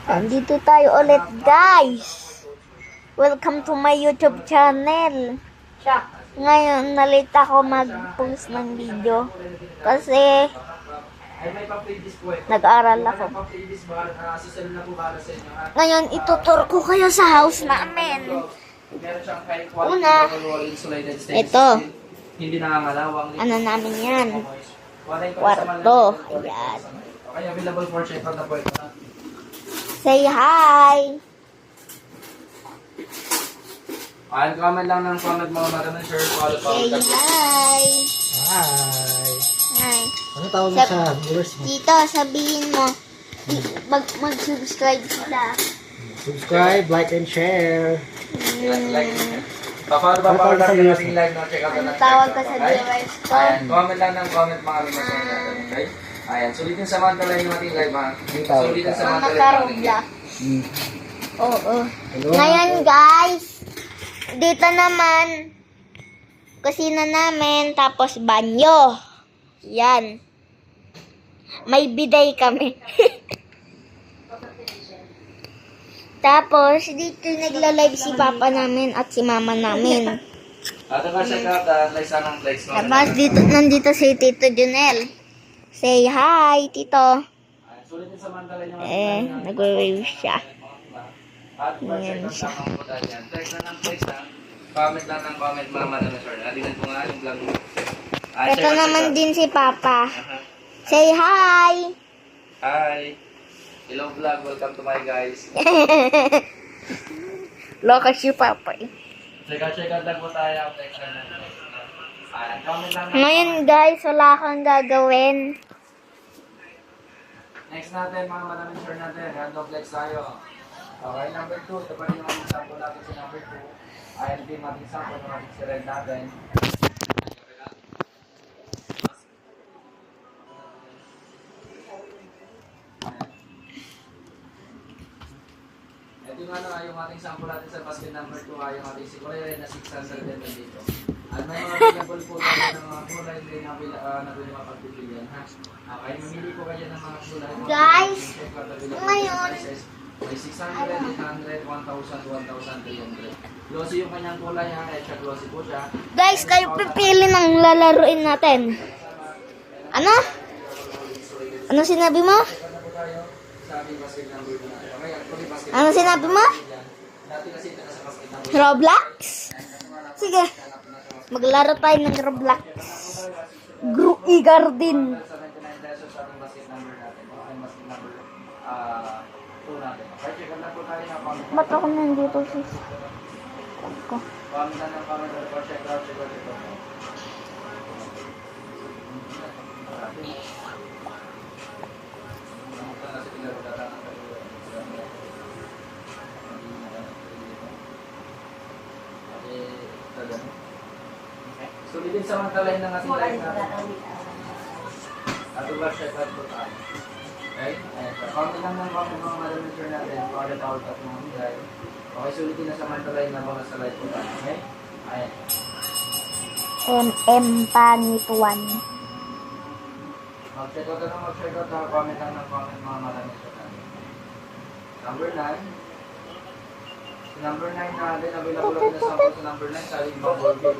Andito tayo ulit, guys. Welcome to my YouTube channel. Ngayon, nalita ako mag-post ng video. Kasi, nag-aral ako. Ngayon, ituturo ko kayo sa house namin. Una, ito. Ano namin yan? Kwarto. Ayan. Okay, available for check-out na po ito. Say hi! Comment lang ng comment mga madam and sir. Follow Say hi! Hi! Hi. Ano tawag mo sa viewers mo? Tito, sabihin mo, mag-subscribe sila. Subscribe, like, and share. Like. Papawal lang yung ating live na check-out Ano na tawag ka sa viewers ko? Ayan, comment lang ng comment mga limas natin. Okay? Ayan, sulitin sa mantala yung ating live mga. Sulitin sa Mga mantala yung ating karugla. live. Oo. Hello? Ngayon, guys, dito naman, kusina namin, tapos banyo. Yan. May biday kami. Tapos, dito nagla-live si papa namin at si mama namin. At ang check-out, like sanang likes mga. Tapos, nandito si Tito Junel. Say hi, Tito. Sulitin sa mantala yung ating live na. Nag-wave siya. At Ayan check-out siya. lang po tayo yan. Text na ng text na. Comment lang ng comment mga madam and sir. Adigan po nga yung vlog. Ito naman din si papa. Say hi. Hi! Hello vlog, welcome to my guys. Loka si papa eh. Check out lang po tayo. Text na lang. Ayan, comment lang. Ngayon guys, wala akong gagawin. Next natin, mga madam and sir natin. Random flex tayo. Okay, number 2. Ito pa rin yung ating sample natin sa number 2. Ayan din yung ating sample ng ating sireg natin. Ito yung ano, yung ating sample natin sa basket number 2 ay yung ating sigurere na 600 din dito. At may mga available po tayo ng mga kulay din na pwede mapagpipilian, ha? Okay, mamili po kayo ng mga kulay. Guys, Available ngayon, prices. May 600, 800, 1,000, 1,300. Glossy yung kanyang kulay, ha? Extra glossy po siya. guys, kayo pipili ng lalaruin natin. Ano? Ano sinabi mo? Ano po tayo sa ating basket number 2 natin. Okay, actually basket Ano sinabi mo? dati kasi ito nasa basket number Roblox? Sige. Maglaro tayo ng Roblox. Grui Garden. 79 pesos sa ating basket number natin. Okay, basket number 2 natin. Okay, check out lang po tayo na comment. Ba't ako nandito sis? Ko. Comment na ng comment or check out. Sulitin sa mantalay ng ating live natin. At ubar check out po tayo. Okay? Ayan. Comment lang ng comment mga madam and sir natin. Para tawag at mga live. Okay, sulitin na sa mantalay na mga sa live po tayo. Okay? Ayan. MM Panituan. Mag-check out na mag-check out. Comment lang ng comment mga madam and sir natin. Number 9. Number 9 natin, available natin na sample sa number 9 sa ibang ball game.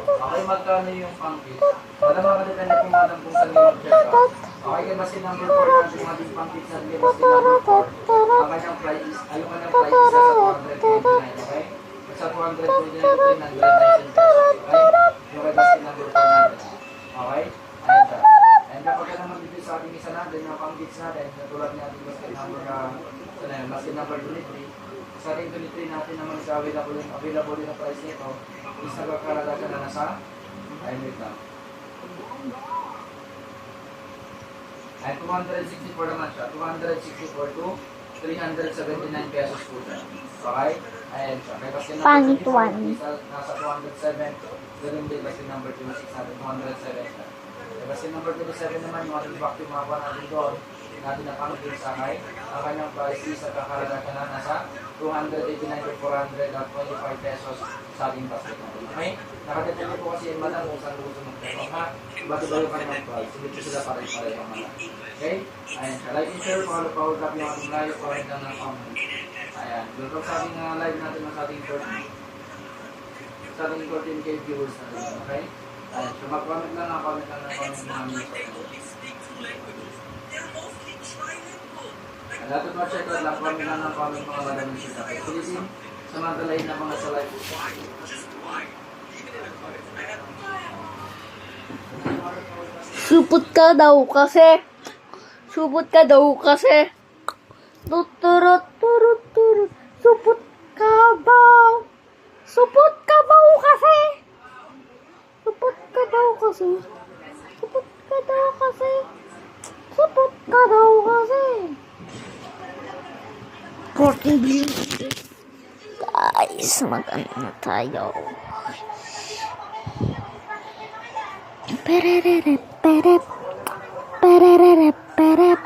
Okay, magkano yung pancake? Madam, makadepende po madam kung saan yung mag-check out. Okay, kaya basket number 4 natin yung ating pancake na game basket number 4. Ang kanyang price is, ay yung kanyang price is sa 229, okay? Sa 229, 319 pesos, okay? Yung kay basket number 4 natin. Okay? Ayan siya. And kapag ka naman dito sa ating isa natin, yung pancakes natin, katulad ni ating basket number, basket number 23, sa ating 23 natin naman sa available din ang price nito is nagkakalaga siya na nasa ay wait lang ay 264 naman siya 264 to 379 pesos po siya okay? Ayan siya may basket number 24 nasa 207 ganun din basket number 26 natin 207 siya may basket number 27 naman yung ating vacuum makuha natin doon natin na pang-green sakay. Ang kanyang price is nagkakalaga ka na nasa 289 to 425 pesos sa ating basket natin. Okay? Nakadepende po kasi yung madam kung saan gusto mag-pero. Ha? Iba-iba yung kanyang price. Hindi po sila pare-pareho mga. Okay? Ayan siya. Like and share, follow, power tap yung ating live, comment lang ng comment. Ayan. Welcome sa ating live natin sa ating 14K viewers natin. Okay? Ayan. So mag-comment lang ng comment ng comment. Lahat at ma-check out lang, comment lang ng comment mga madaming sila. Okay? Pilisin, samantalahin na mga sa live. Supot ka daw kasi. Supot ka daw kasi. Tuturut, turut, turut. Supot ka daw. Supot ka daw kasi. Supot ka daw kasi. Supot ka daw kasi. Supot ka daw kasi. 14 billion. Guys, mag-ano na tayo. Pererep, perep. Pererep, perep.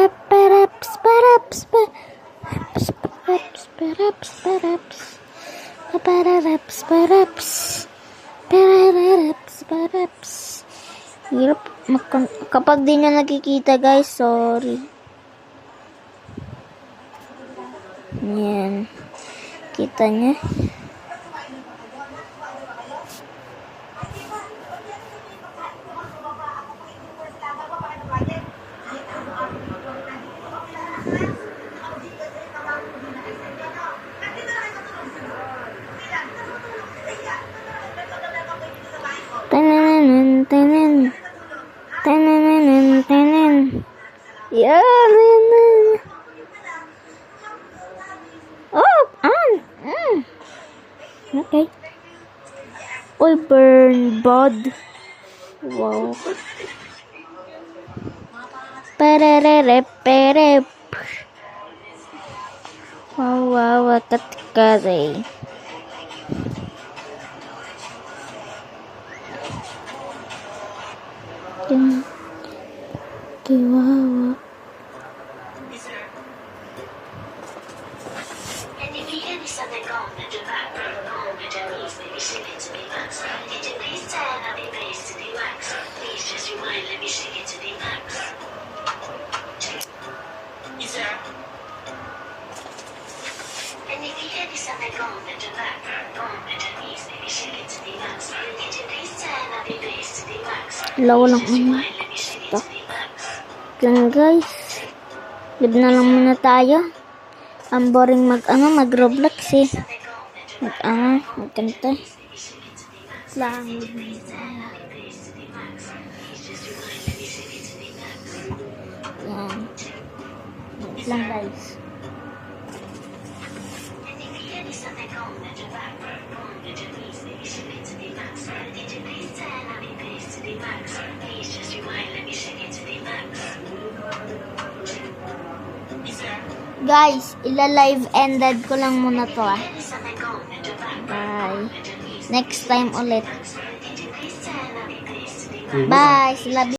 Pereps, pereps, pereps, pereps, pereps, pereps. Pereps, pereps. Pereps, pereps. Hirap. Kapag di nyo nakikita, guys, sorry. Yan. Kita niya. Tenen, tenen. Tenen, tenen. Yan. Oh, okay. Oy, burn bud. Wow. Pererep, perep. Wow, wow, katkare. Kiwawa. Lawa lang stop. Yan guys. Live na lang muna tayo. Ang boring mag Roblox eh. Magkanta. Lang. Yan. Lang guys. Guys, ila-live ended ko lang muna to ah. Bye. Next time ulit. Bye. Sila